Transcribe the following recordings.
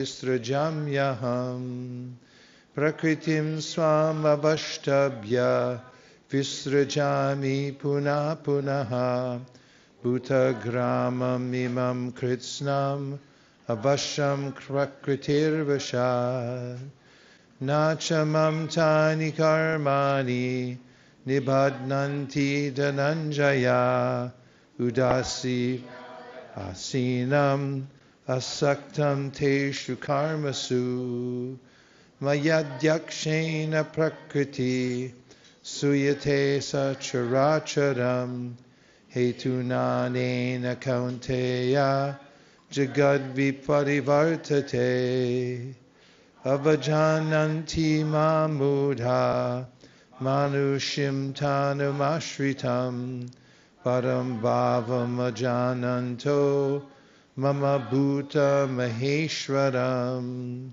Visrajamyaham Prakritim swam avashtabhya Visrajami punah punaha Bhutagramam imam kritsnam Avasham prakritir vashad Nachamam tani karmani Nibadnanti dhananjaya Udasi asinam asaktam teshu karmasu Mayadyakshena prakriti Suyate sacharacharam Hetunanena kaunteya Jagad viparivartate Avajananti mamudha Manushim tanumashritam Param bhavam ajananto Mama bhuta maheshwaram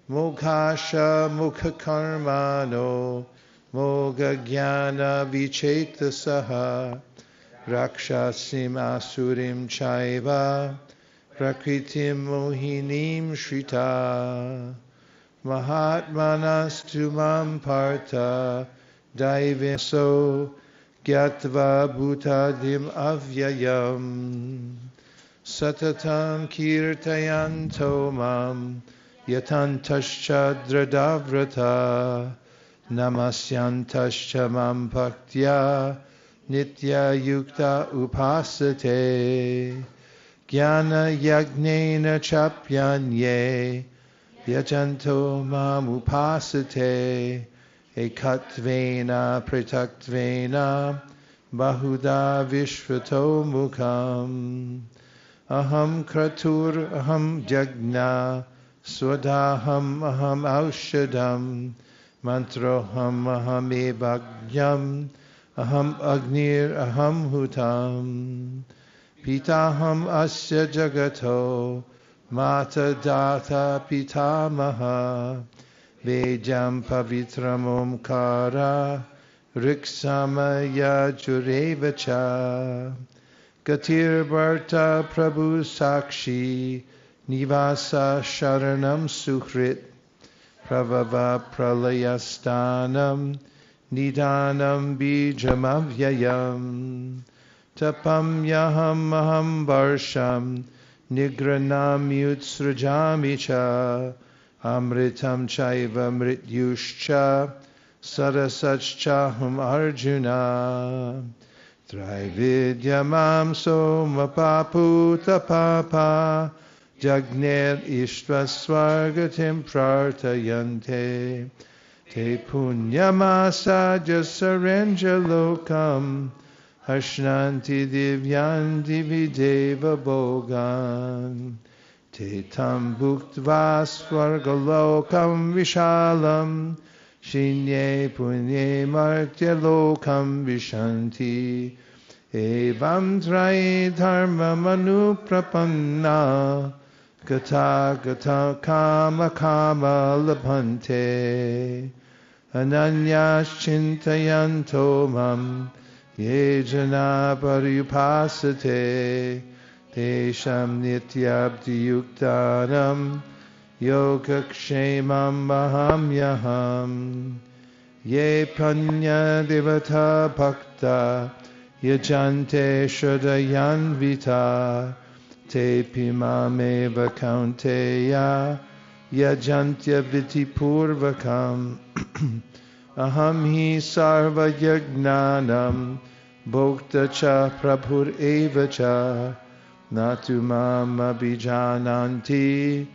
Moghasha mukha karmano Moga jnana vichetasaha Rakshasim asurim chaiva Prakritim mohinim shrita Mahatmanastu mam partha Daivaso Gyatva bhutadim avyayam Satatam kirtayanto mam Yatantascha dradavrata Namasyantascha mam bhaktya Nitya yukta upasate Jnana yagnena chapyanye Yajanto mam upasate Ekatvena pritatvena Bahuda vishvato mukham Aham kratur aham jagna Swadaham aham aushadam Mantroham aham ebhagyam Aham agnir aham hutam Pitaham asya jagato Mata data pitamaha Vejam pavitram omkara Riksamaya jurevacha Gatir Bharta Prabhu Sakshi Nivasa Sharanam Suhrit Pravava Pralayastanam Nidanam Bijamavyayam Tapam Yaham Maham Varsham Nigranam Yutsrajami Cha Amritam Chaiva Mrityushcha Sarasachchaham Arjuna Traividyamam Somapaputa Papa Jagner Ishvaswargatim Prartayante Te Punyamasa Jasarenja Lokam Harshnanti Divyan Divideva Bogan Te Tam Bhuktva Swargalokam Vishalam Shinye Punye Martya Lokam Vishanti Evam Traye Dharma Manu Prapanna Gata Gata Kama Kama Labhante Ananyas Chintayanto Mam Ye Jana Paripasate Tesham Nityabdi Yuktanam Yogakshemam Mahamyaham Ye Panya Devata Bhakta Yajante Shadayan Vita Te Pimameva Kaunteya Yajantya Vitipurvakam Aham hi sarva yagnanam Bhokta cha prabhur eva cha Natu mam abhijananti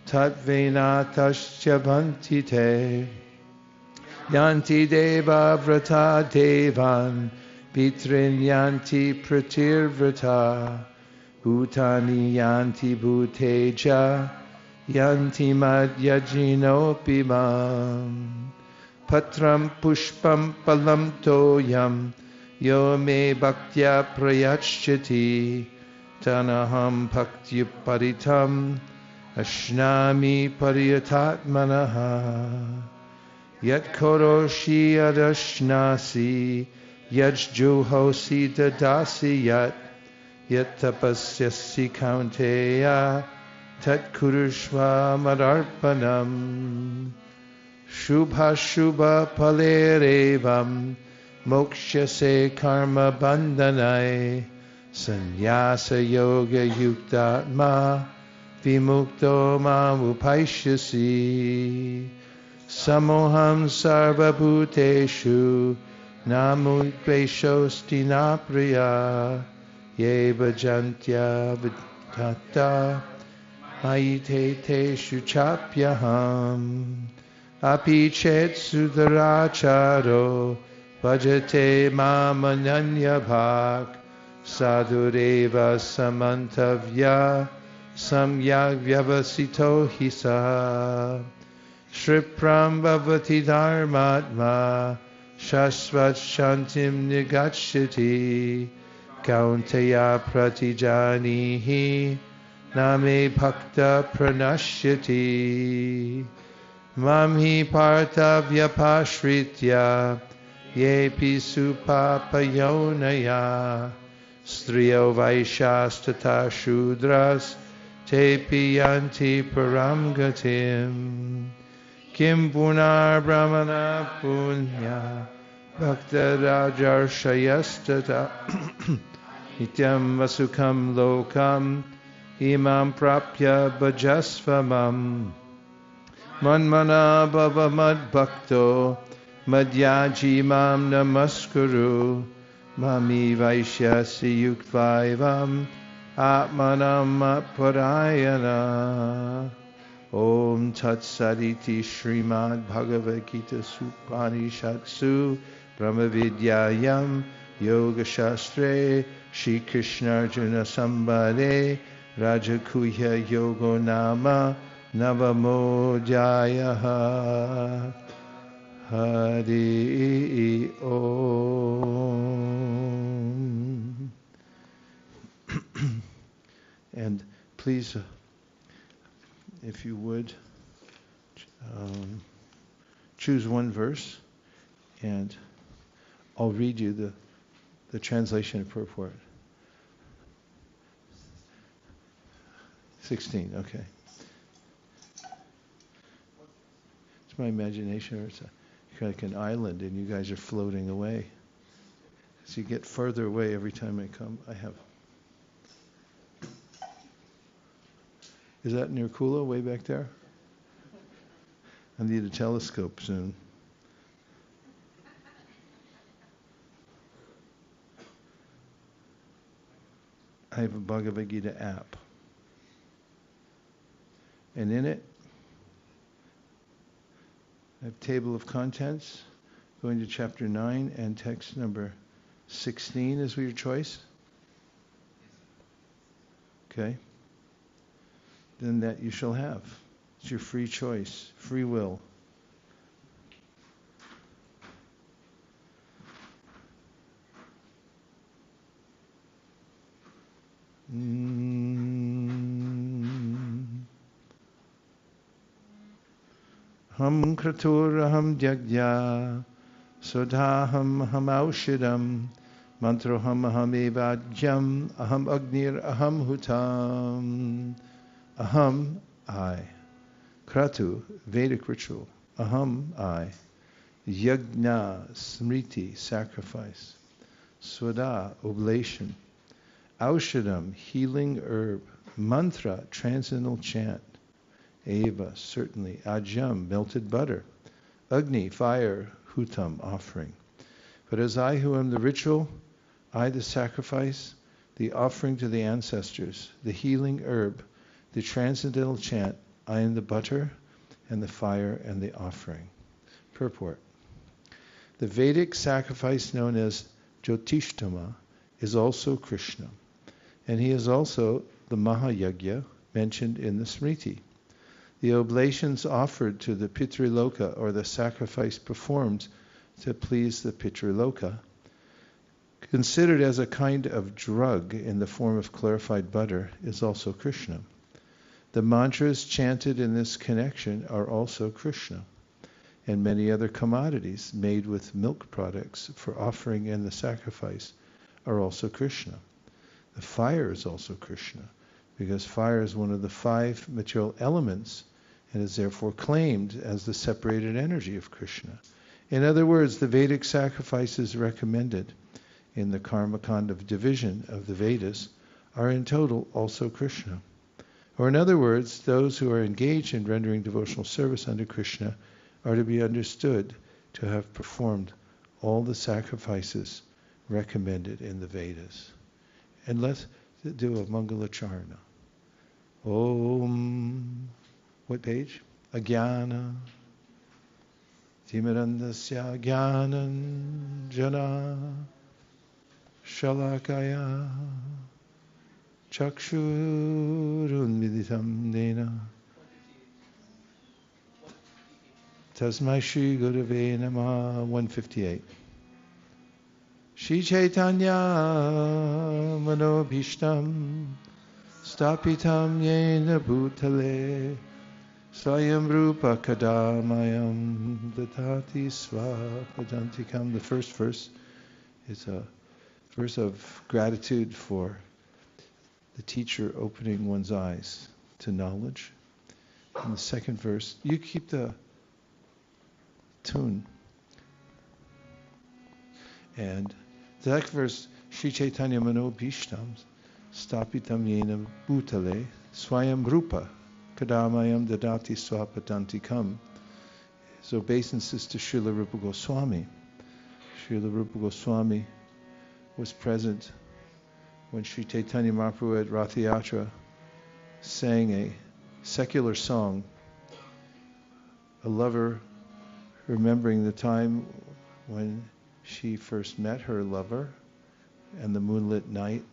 Tatvenatascha bhanti te Yanti deva vrata devan Pitrin yanti pratirvrata Bhutani yanti bhuteja Yanti madhyajinopi mam Patram pushpam palam toyam Yo me bhaktya prayachati Tanaham bhaktya paritam Ashnami pariyatatmanaha Yat koroshi adashnasi Yajjuhosi dadasi yat Yat tapasyasi kaunteya tat kurushva madarpanam. Shubha shubha palerevam mokshase karma bandhanai sannyasa yoga yuktatma vimukto mam upaishyasi samoham sarva bhuteshu namudveshosti napriya ye bhajantya vidhata maite teshu chapyaham api chet sudaracharo bhajate mam ananya bhak sadhureva samantavya samyak vyavasito hisa shripram bhavati dharmatma shashvat shantim nigacchati kaunteya pratijanihi name bhakta pranashyati mamhi partha vyapashritya yepi supapayonaya striyo vaishastata shudras tepi yanti param gatim kim punar brahmana punya bhakta rajarshayastata nityam vasukam lokam imam prapya bhajasvamam manmana bhava mad bhakto madhyaji mam namaskuru mami vaishyasi yuktvaivam atmanam parayana. Om Tat Saditi Srimad Bhagavad-gītā Upanishadsu Brahma Vidyayam Yoga Shastre Shri Krishna Arjuna Sambhade Rajakuhya Yogo Nama Navamodhyayaha. Hari Om. And please, if you would, choose one verse, and I'll read you the translation and purport. 16, okay. It's my imagination, or it's like an island, and you guys are floating away. As you get further away every time I come, I have. Is that near Kula, way back there? I need a telescope soon. I have a Bhagavad Gita app. And in it, I have table of contents, going to chapter 9 and text number 16 is your choice. Okay? Then that you shall have. It's your free choice, free will. Ham kraturaham jagya sodhaham aham aushidam mantroham aham evajyam aham agnir aham hutam. Aham, I. Kratu, Vedic ritual. Aham, I. Yajna, smriti, sacrifice. Swada, oblation. Aushadam, healing herb. Mantra, transcendental chant. Eva, certainly. Ajam, melted butter. Agni, fire. Hutam, offering. But as I who am the ritual, I the sacrifice, the offering to the ancestors, the healing herb, the transcendental chant, I am the butter and the fire and the offering. Purport. The Vedic sacrifice known as Jyotishtama is also Krishna, and he is also the Mahayagya mentioned in the Smriti. The oblations offered to the Pitriloka, or the sacrifice performed to please the Pitriloka, considered as a kind of drug in the form of clarified butter, is also Krishna. The mantras chanted in this connection are also Krishna, and many other commodities made with milk products for offering in the sacrifice are also Krishna. The fire is also Krishna. because fire is one of the 5 material elements and is therefore claimed as the separated energy of Krishna. In other words, the Vedic sacrifices recommended in the Karma Kanda of division of the Vedas are in total also Krishna. Or in other words, those who are engaged in rendering devotional service unto Krishna are to be understood to have performed all the sacrifices recommended in the Vedas. And let's do a Mangala Charana. Om. What page? Agyana. Timirandasya Gyanan Jana Shalakaya Chakshurunmiditam Dena Tasmai Shri Gurave Namah. 158. Shri Chaitanya Manobhishtam Stapitam Yena Bhutale Swayam Rupa Kadamayam Datati Svapadantikam. The first verse is a verse of gratitude for the teacher opening one's eyes to knowledge. And the second verse, you keep the tune. And the next verse, Shri Chaitanya Mano Bhishtam Stapitam Yena Bhutale Swayam Rupa Kadamayam Dadati Swapadantikam, is obeisances to Srila Rupa Goswami. Srila Rupa Goswami was present when Sri Chaitanya Mahaprabhu at Ratha Yatra sang a secular song, a lover remembering the time when she first met her lover and the moonlit night,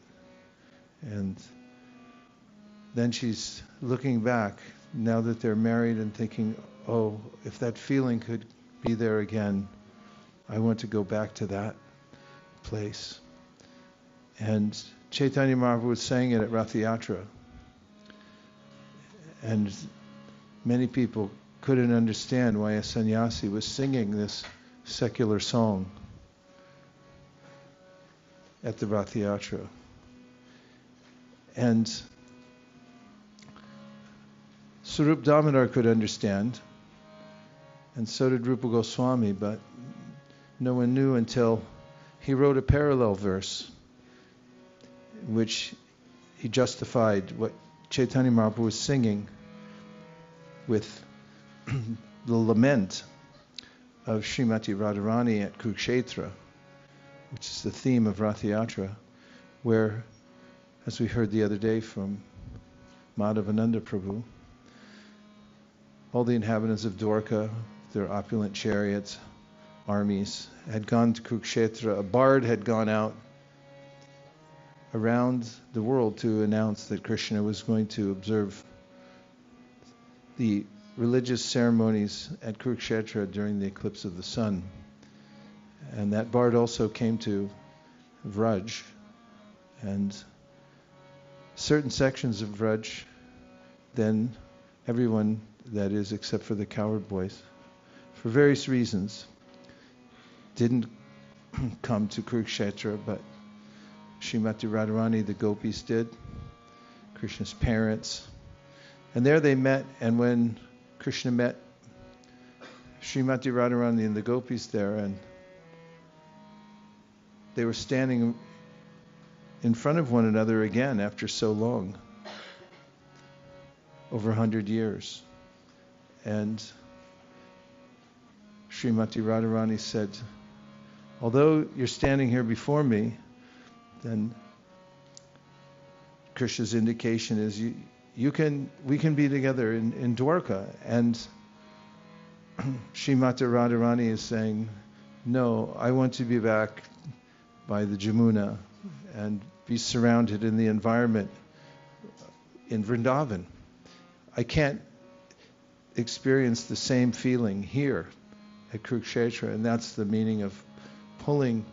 and then she's looking back now that they're married and thinking, oh, if that feeling could be there again, I want to go back to that place. And Chaitanya Mahaprabhu was saying it at Ratha Yatra. And many people couldn't understand why a sannyasi was singing this secular song at the Ratha Yatra. And Sarup Damodar could understand, and so did Rupa Goswami, but no one knew until he wrote a parallel verse in which he justified what Chaitanya Mahaprabhu was singing with the lament of Srimati Radharani at Kurukshetra, which is the theme of Ratha Yatra, where, as we heard the other day from Madhavananda Prabhu, all the inhabitants of Dwarka, their opulent chariots, armies, had gone to Kurukshetra. A bard had gone out around the world to announce that Krishna was going to observe the religious ceremonies at Kurukshetra during the eclipse of the sun. And that bard also came to Vraj, and certain sections of Vraj, then everyone, that is, except for the coward boys, for various reasons, didn't come to Kurukshetra, but Srimati Radharani, the gopis did, Krishna's parents. And there they met, and when Krishna met Srimati Radharani and the gopis there, and they were standing in front of one another again after so long, over 100 years. And Srimati Radharani said, although you're standing here before me, then Krishna's indication is we can be together in Dwarka. And Srimati Radharani is saying, no, I want to be back by the Jamuna and be surrounded in the environment in Vrindavan. I can't experience the same feeling here at Kurukshetra, and that's the meaning of pulling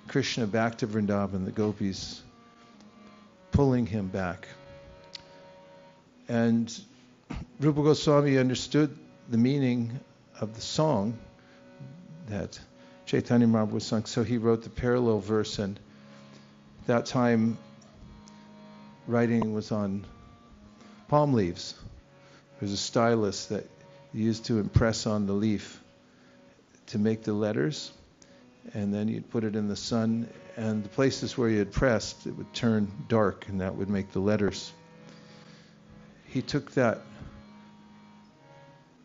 Krishna back to Vrindavan, the gopis pulling him back. And Rupa Goswami understood the meaning of the song that Chaitanya Mahaprabhu sang, so he wrote the parallel verse, and that time writing was on palm leaves. There's a stylus that you used to impress on the leaf to make the letters, and then you'd put it in the sun, and the places where you had pressed, it would turn dark, and that would make the letters. He took that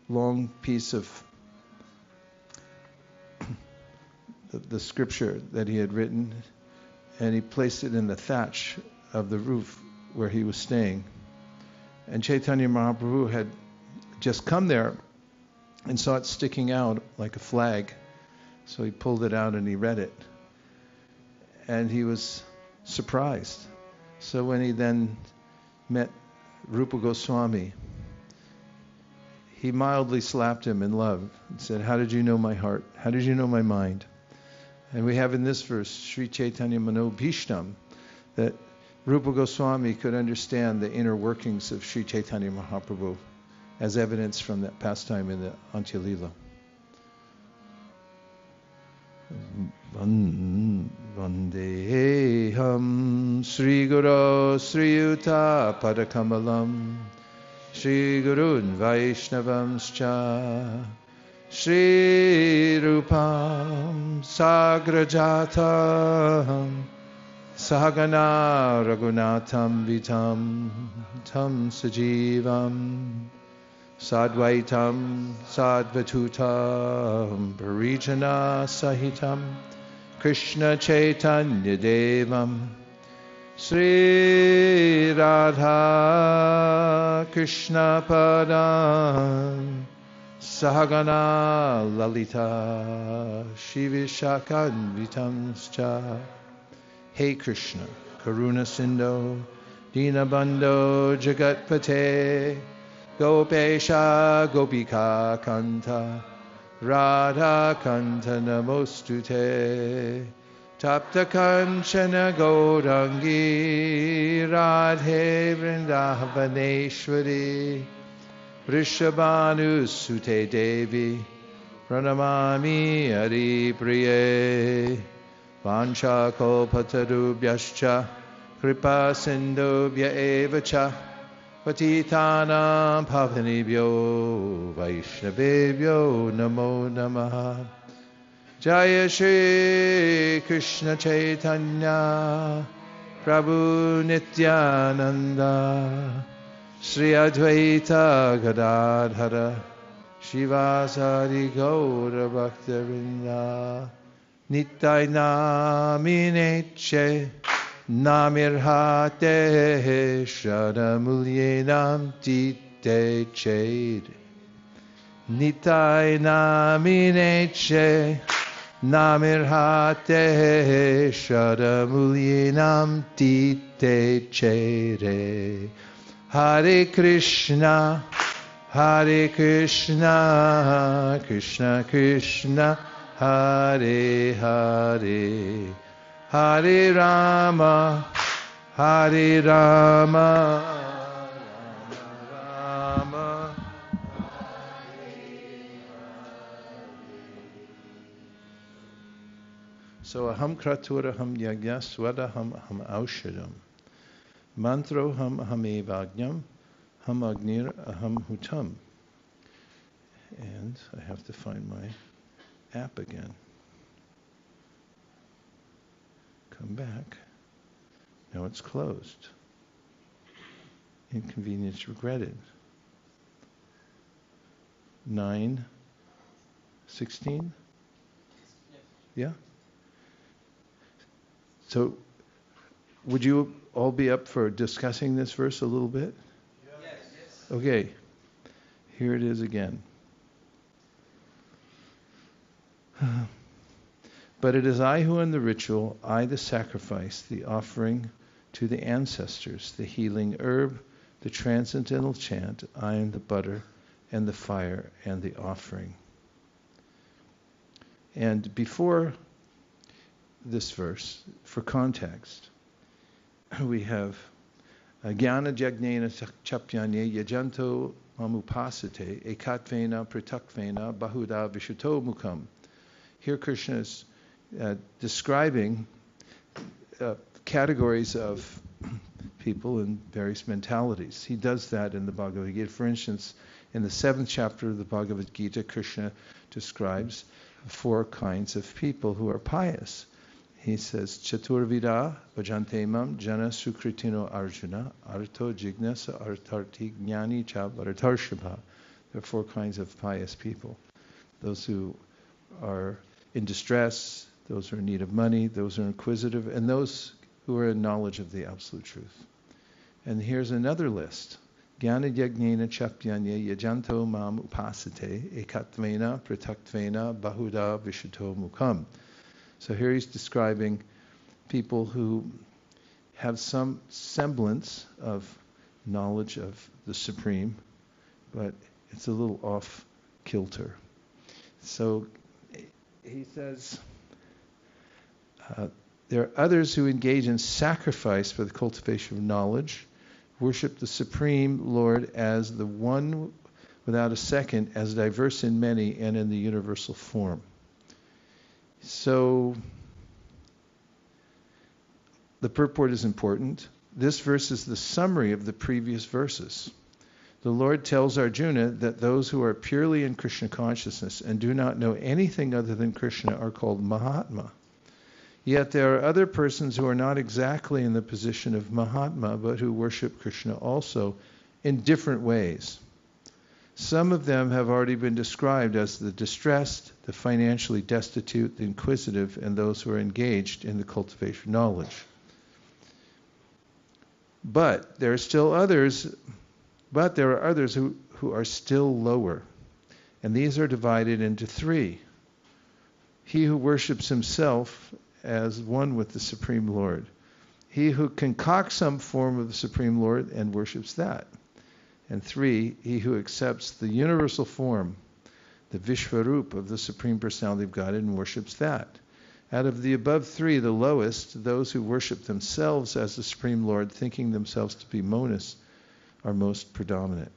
long piece of the scripture that he had written, and he placed it in the thatch of the roof where he was staying. And Chaitanya Mahaprabhu had just come there and saw it sticking out like a flag. So he pulled it out and he read it. And he was surprised. So when he then met Rupa Goswami, he mildly slapped him in love and said, "How did you know my heart? How did you know my mind?" And we have in this verse, Sri Chaitanya Mano Bhishtam, that Rupa Goswami could understand the inner workings of Sri Chaitanya Mahaprabhu, as evidence from that pastime in the Antya Lila. Vandeham Sri Guru Sri Yuta Padakamalam Sri Gurun Vaishnavamscha Shri Rupam Sagrajatam Sahagana Raghunatham Vitam Tam Sajivam Sadvaitam Sadvatutam Parijana Sahitam Krishna Chaitanya Devam Sri Radha Krishna Padam Sahagana Lalita Shivishakanvitamscha. Hey Krishna, Karuna Sindho, Dinabandho Jagatpate, Gopesha Gopika Kanta, Radha Kanta Namostute, Tapta Kanchana Gaurangi, Radhe Vrindavaneshwari, Vrishabhanu Sute Devi, Pranamami Hari Priye, Vancha Kalpatarubhyascha, Kripa Sindhubhya Evacha, Patitanam Pavanibhyo, Vaishnavebhyo Namo Namaha. Jaya Shri Krishna Chaitanya, Prabhu Nityananda, Sri Advaita Gadadhara, Shivasari Gaura Bhaktavinda, Nitai Namineche, Namirhate Shadamulyenam Tite Ched. Nitai Namineche, Namirhate Shadamulyenam Tite Ched. Hare Krishna, Hare Krishna, Krishna Krishna, Hare Hare, Hare Rama, Hare Rama, Rama, So aham kraturaham yagya swadaham aham aushadam. Mantro ham aham ham agnir aham hutam. And I have to find my app again. Come back. Now it's closed. Inconvenience regretted. 9:16? Yeah? So, would you all be up for discussing this verse a little bit? Yes. Okay. Here it is again. But it is I who am the ritual, I the sacrifice, the offering to the ancestors, the healing herb, the transcendental chant, I am the butter and the fire and the offering. And before this verse, for context, we have Jnana Jagnena Chapyanye Yajanto Mamupasate Ekatvena Pritakvena Bahuda Vishuto Mukam. Here Krishna is describing categories of people in various mentalities. He does that in the Bhagavad Gita. For instance, in the 7th chapter of the Bhagavad Gita, Krishna describes 4 kinds of people who are pious. He says, Chaturvida bhajante mam jana sukritino arjuna arto jignasa artarti jnani cha bharatarshibha. There are 4 kinds of pious people. Those who are in distress, those who are in need of money, those who are inquisitive, and those who are in knowledge of the absolute truth. And here's another list. Jnana yagnena chapyanya yajanto mam upasate ekatvena prataktvena bahuda vishuto mukham. So here he's describing people who have some semblance of knowledge of the Supreme, but it's a little off kilter. So he says, there are others who engage in sacrifice for the cultivation of knowledge, worship the Supreme Lord as the one without a second, as diverse in many and in the universal form. So the purport is important. This verse is the summary of the previous verses. The Lord tells Arjuna that those who are purely in Krishna consciousness and do not know anything other than Krishna are called Mahatma. Yet there are other persons who are not exactly in the position of Mahatma, but who worship Krishna also in different ways. Some of them have already been described as the distressed, the financially destitute, the inquisitive, and those who are engaged in the cultivation of knowledge. But there are others who are still lower. And these are divided into 3. He who worships himself as one with the Supreme Lord. He who concocts some form of the Supreme Lord and worships that. And 3, he who accepts the universal form, the Vishvarup of the Supreme Personality of Godhead, and worships that. Out of the above 3, the lowest, those who worship themselves as the Supreme Lord, thinking themselves to be monists, are most predominant.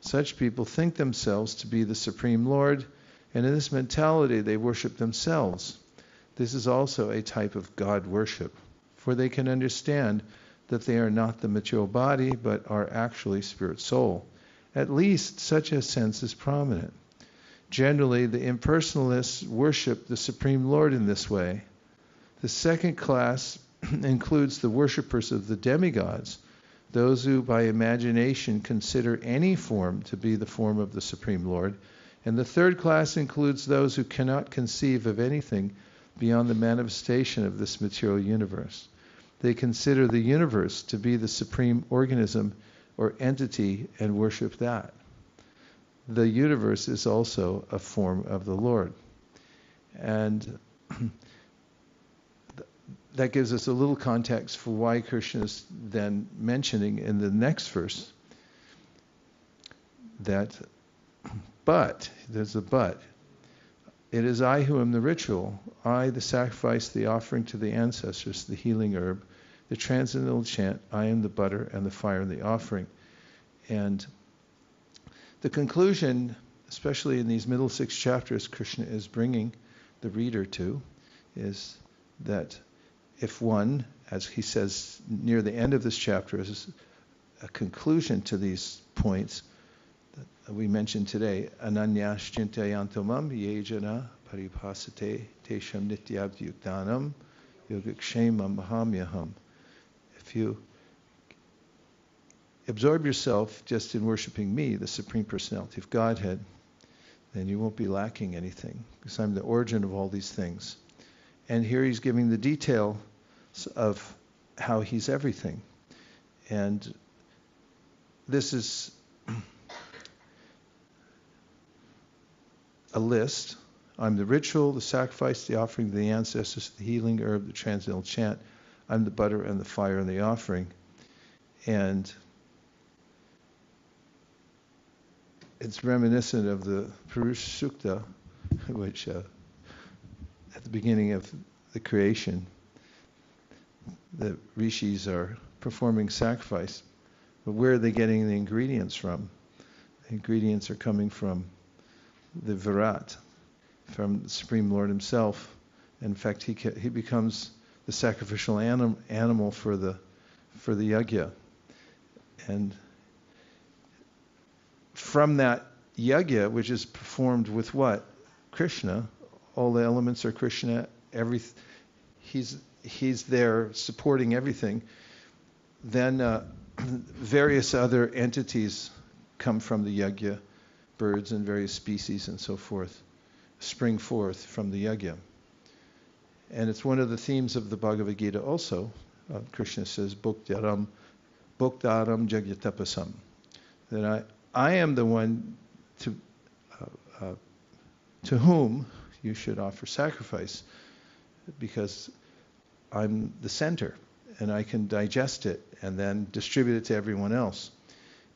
Such people think themselves to be the Supreme Lord, and in this mentality they worship themselves. This is also a type of God worship, for they can understand that they are not the material body, but are actually spirit soul. At least such a sense is prominent. Generally, the impersonalists worship the Supreme Lord in this way. The second class includes the worshippers of the demigods, those who by imagination consider any form to be the form of the Supreme Lord. And the third class includes those who cannot conceive of anything beyond the manifestation of this material universe. They consider the universe to be the supreme organism or entity and worship that. The universe is also a form of the Lord. And that gives us a little context for why Krishna is then mentioning in the next verse that, but, there's a but, it is I who am the ritual, I the sacrifice, the offering to the ancestors, the healing herb, the transcendental chant, I am the butter and the fire and the offering. And the conclusion, especially in these middle 6 chapters Krishna is bringing the reader to, is that if one, as he says near the end of this chapter, is a conclusion to these points that we mentioned today, ananyas chintayantamam yejana paripasate tesham nityabdyuktanam yogakshemam mahamyaham. If you absorb yourself just in worshiping me, the Supreme Personality of Godhead, then you won't be lacking anything, because I'm the origin of all these things. And here he's giving the detail of how he's everything. And this is a list. I'm the ritual, the sacrifice, the offering to the ancestors, the healing herb, the transcendental chant. I'm the butter and the fire and the offering. And it's reminiscent of the Purusha Sukta, which at the beginning of the creation, the rishis are performing sacrifice. But where are they getting the ingredients from? The ingredients are coming from the Virat, from the Supreme Lord himself. In fact, he becomes the sacrificial animal for the for the yajna. And from that yajna, which is performed with what? Krishna. All the elements are Krishna. He's there supporting everything. Then various other entities come from the yajna, birds and various species and so forth, spring forth from the yajna. And it's one of the themes of the Bhagavad Gita also. Krishna says, Bhuktaram jagyatapasam. That I am the one to whom you should offer sacrifice, because I'm the center and I can digest it and then distribute it to everyone else.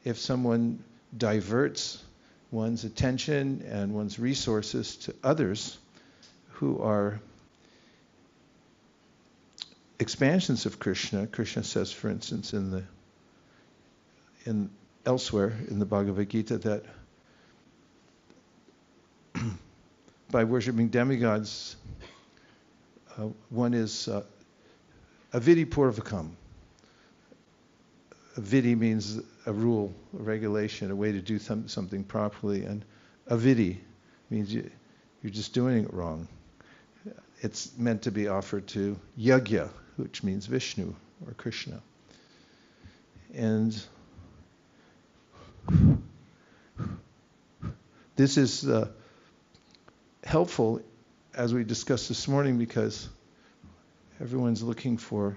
If someone diverts one's attention and one's resources to others who are expansions of Krishna, Krishna says, for instance, in elsewhere in the Bhagavad Gita, that by worshipping demigods, one is avidi purvakam. Avidi means a rule, a regulation, a way to do something properly, and avidi means you're just doing it wrong. It's meant to be offered to yajna, which means Vishnu or Krishna. And this is helpful, as we discussed this morning, because everyone's looking for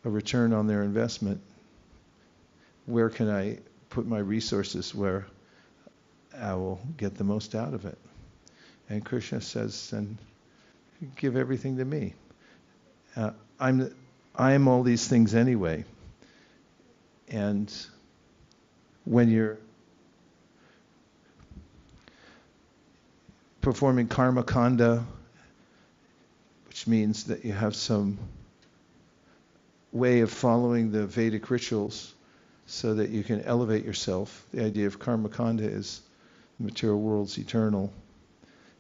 a return on their investment. Where can I put my resources where I will get the most out of it? And Krishna says, then give everything to me. I am all these things anyway. And when you're performing karma kanda, which means that you have some way of following the Vedic rituals so that you can elevate yourself. The idea of karma kanda is the material world's eternal.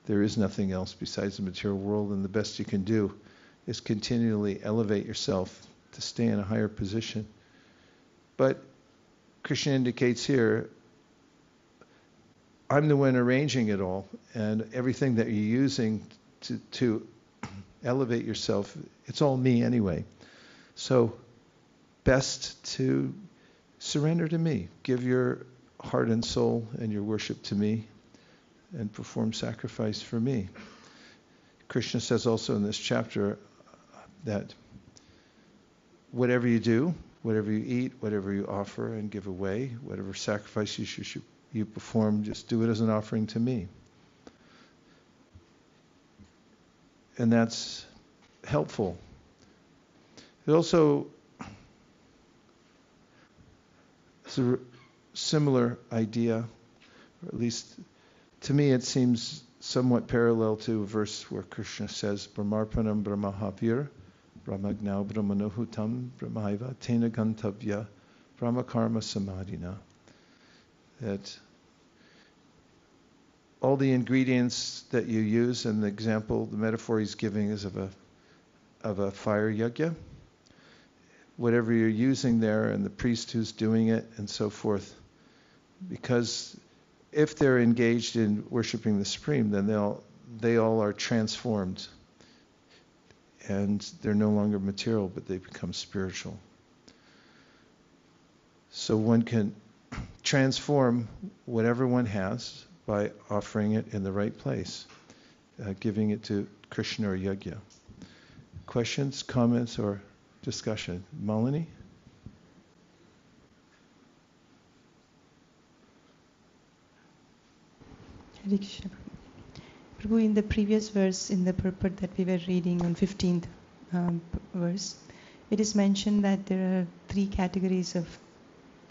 There is nothing else besides the material world, and the best you can do is continually elevate yourself to stay in a higher position. But Krishna indicates here, I'm the one arranging it all, and everything that you're using to elevate yourself, it's all me anyway. So best to surrender to me. Give your heart and soul and your worship to me and perform sacrifice for me. Krishna says also in this chapter that whatever you do, whatever you eat, whatever you offer and give away, whatever sacrifice you perform, just do it as an offering to me. And that's helpful. It also is a similar idea, or at least to me it seems somewhat parallel to a verse where Krishna says, Brahmarpanam Brahmahavir, Brahmagnau Brahmanohutam, Brahmaiva Tena Gantavya, Brahmakarma Samadhina. That all the ingredients that you use, and the example, the metaphor he's giving is of a fire yajna. Whatever you're using there, and the priest who's doing it, and so forth. Because if they're engaged in worshiping the Supreme, then they all are transformed. And they're no longer material, but they become spiritual. So one can transform whatever one has by offering it in the right place, giving it to Krishna or yajna. Questions, comments, or discussion? Malini? Hare Krishna. Prabhu, in the previous verse, in the purport that we were reading on 15th verse, it is mentioned that there are three categories of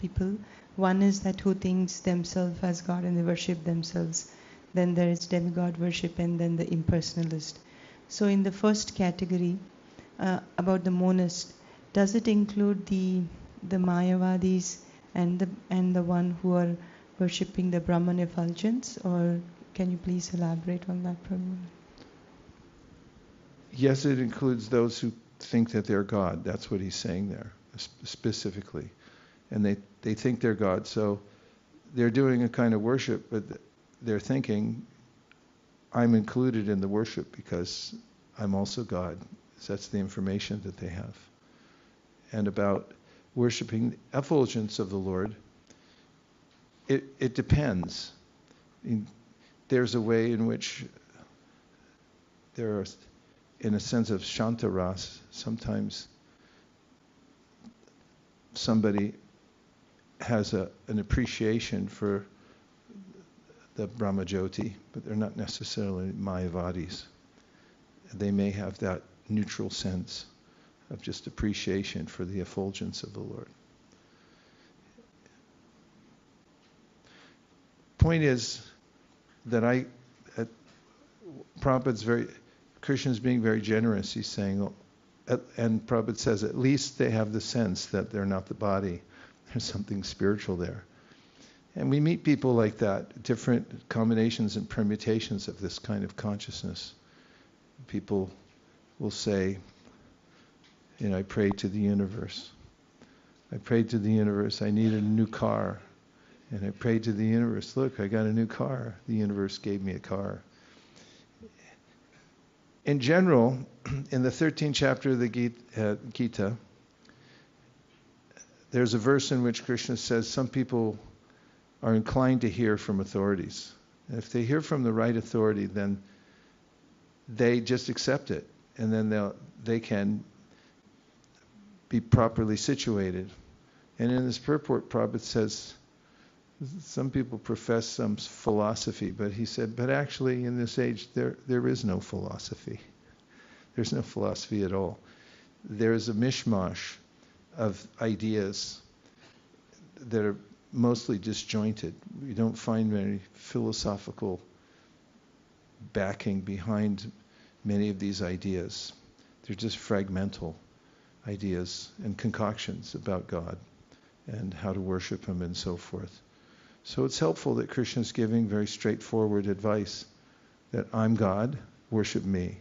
people. One is that who thinks themselves as God and they worship themselves. Then there is demigod worship, and then the impersonalist. So in the first category, about the monist, does it include the Mayavadis and the one who are worshipping the Brahman effulgence, or can you please elaborate on that, Prabhu? Yes, it includes those who think that they're God. That's what he's saying there. specifically. And they think they're God. So they're doing a kind of worship, but they're thinking, I'm included in the worship because I'm also God. So that's the information that they have. And about worshiping the effulgence of the Lord, it depends. There's a way in which there are, in a sense of shantaras, sometimes somebody has an appreciation for the Brahmajyoti, but they're not necessarily Mayavadis. They may have that neutral sense of just appreciation for the effulgence of the Lord. Point is that Krishna's being very generous. He's saying, and Prabhupada says, at least they have the sense that they're not the body. There's something spiritual there. And we meet people like that, different combinations and permutations of this kind of consciousness. People will say, I prayed to the universe. I prayed to the universe, I needed a new car. And I prayed to the universe, look, I got a new car. The universe gave me a car. In general, in the 13th chapter of the Gita, there's a verse in which Krishna says some people are inclined to hear from authorities. And if they hear from the right authority, then they just accept it. And then they can be properly situated. And in this purport, Prabhupada says, some people profess some philosophy, but he said, but actually in this age there is no philosophy. There's no philosophy at all. There's a mishmash of ideas that are mostly disjointed. We don't find many philosophical backing behind many of these ideas. They're just fragmental ideas and concoctions about God and how to worship Him and so forth. So it's helpful that Krishna is giving very straightforward advice that I'm God, worship me.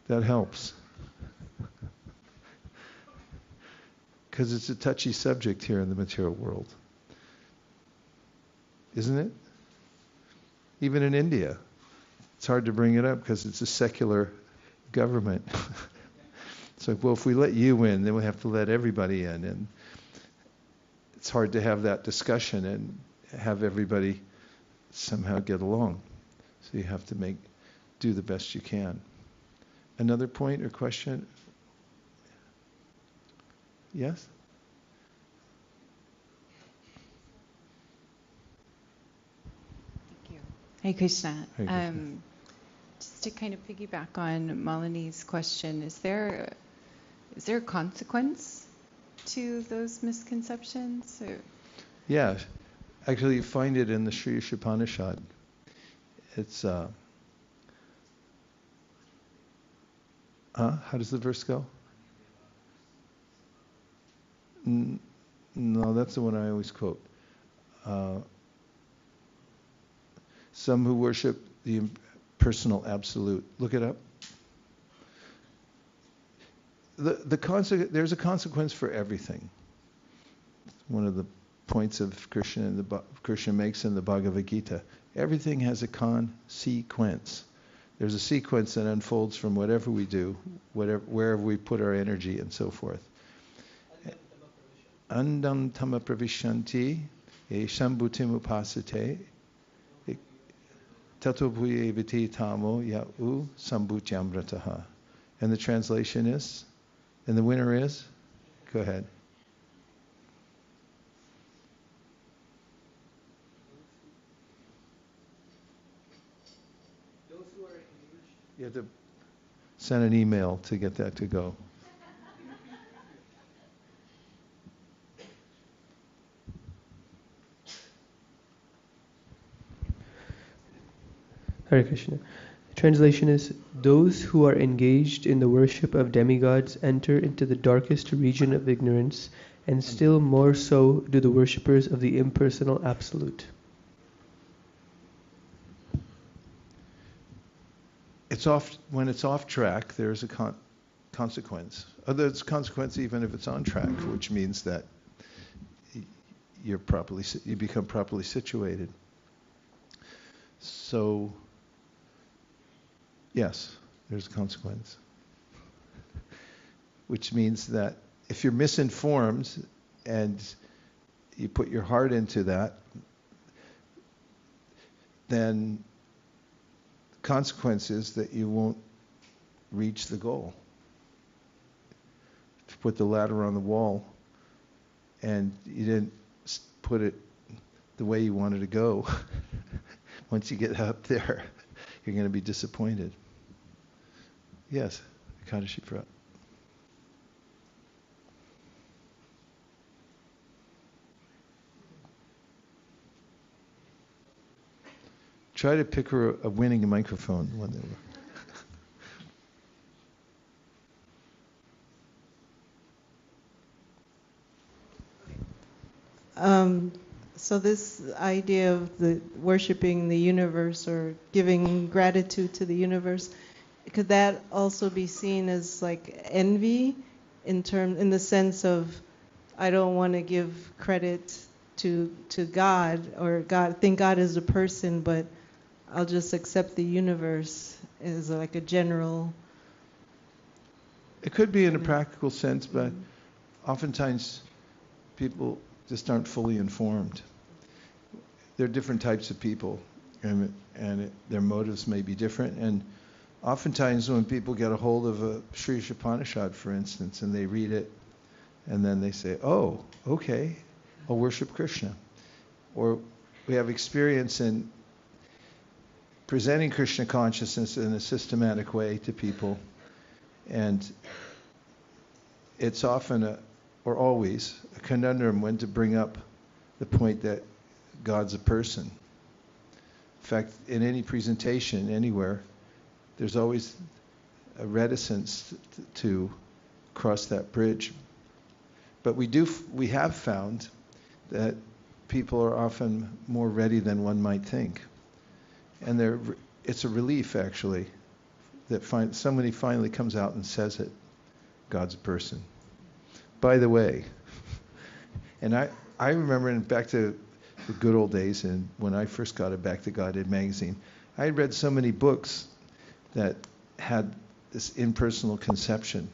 That helps. Because it's a touchy subject here in the material world. Isn't it? Even in India. It's hard to bring it up because it's a secular government. It's like, well, if we let you in, then we have to let everybody in. And it's hard to have that discussion and have everybody somehow get along. So you have to do the best you can. Another point or question? Yes? Thank you. Hare Krishna. Hare Krishna. Just to kind of piggyback on Malini's question, is there a consequence to those misconceptions? Or? Yeah. Actually, you find it in the Sri Upanishad. It's, how does the verse go? No, that's the one I always quote. Some who worship the impersonal absolute. Look it up. There's a consequence for everything. One of the points of Krishna makes in the Bhagavad Gita. Everything has a consequence. There's a sequence that unfolds from whatever we do, wherever we put our energy and so forth. Andam tama pravishanti shambhutim upasate tato bhuye viti tamo ya'u sambhutyamrataha. And the translation is, and the winner is, go ahead. You have to send an email to get that to go. Hare Krishna. The translation is, those who are engaged in the worship of demigods enter into the darkest region of ignorance, and still more so do the worshippers of the impersonal absolute. When it's off track, there's a consequence. There's consequence even if it's on track, which means that you become properly situated. So, yes, there's a consequence. Which means that if you're misinformed and you put your heart into that, then the consequence is that you won't reach the goal. If you put the ladder on the wall and you didn't put it the way you wanted to go, once you get up there, you're going to be disappointed. Yes, Ekadashi Prat. Try to pick her a winning microphone when they were. So this idea of the worshiping the universe or giving gratitude to the universe, could that also be seen as like envy in the sense of I don't want to give credit to God, or think God is a person, but I'll just accept the universe as like a general. It could be in a practical sense, but oftentimes people just aren't fully informed. There are different types of people, and their motives may be different. And oftentimes when people get a hold of a Sri Upanishad, for instance, and they read it, and then they say, oh, okay, I'll worship Krishna. Or we have experience in presenting Krishna consciousness in a systematic way to people, and it's often or always a conundrum when to bring up the point that God's a person. In fact, in any presentation anywhere, there's always a reticence to cross that bridge. But we have found that people are often more ready than one might think. And it's a relief, actually, that somebody finally comes out and says it. God's a person. By the way, and I remember back to the good old days, and when I first got a Back to Godhead magazine, I had read so many books that had this impersonal conception.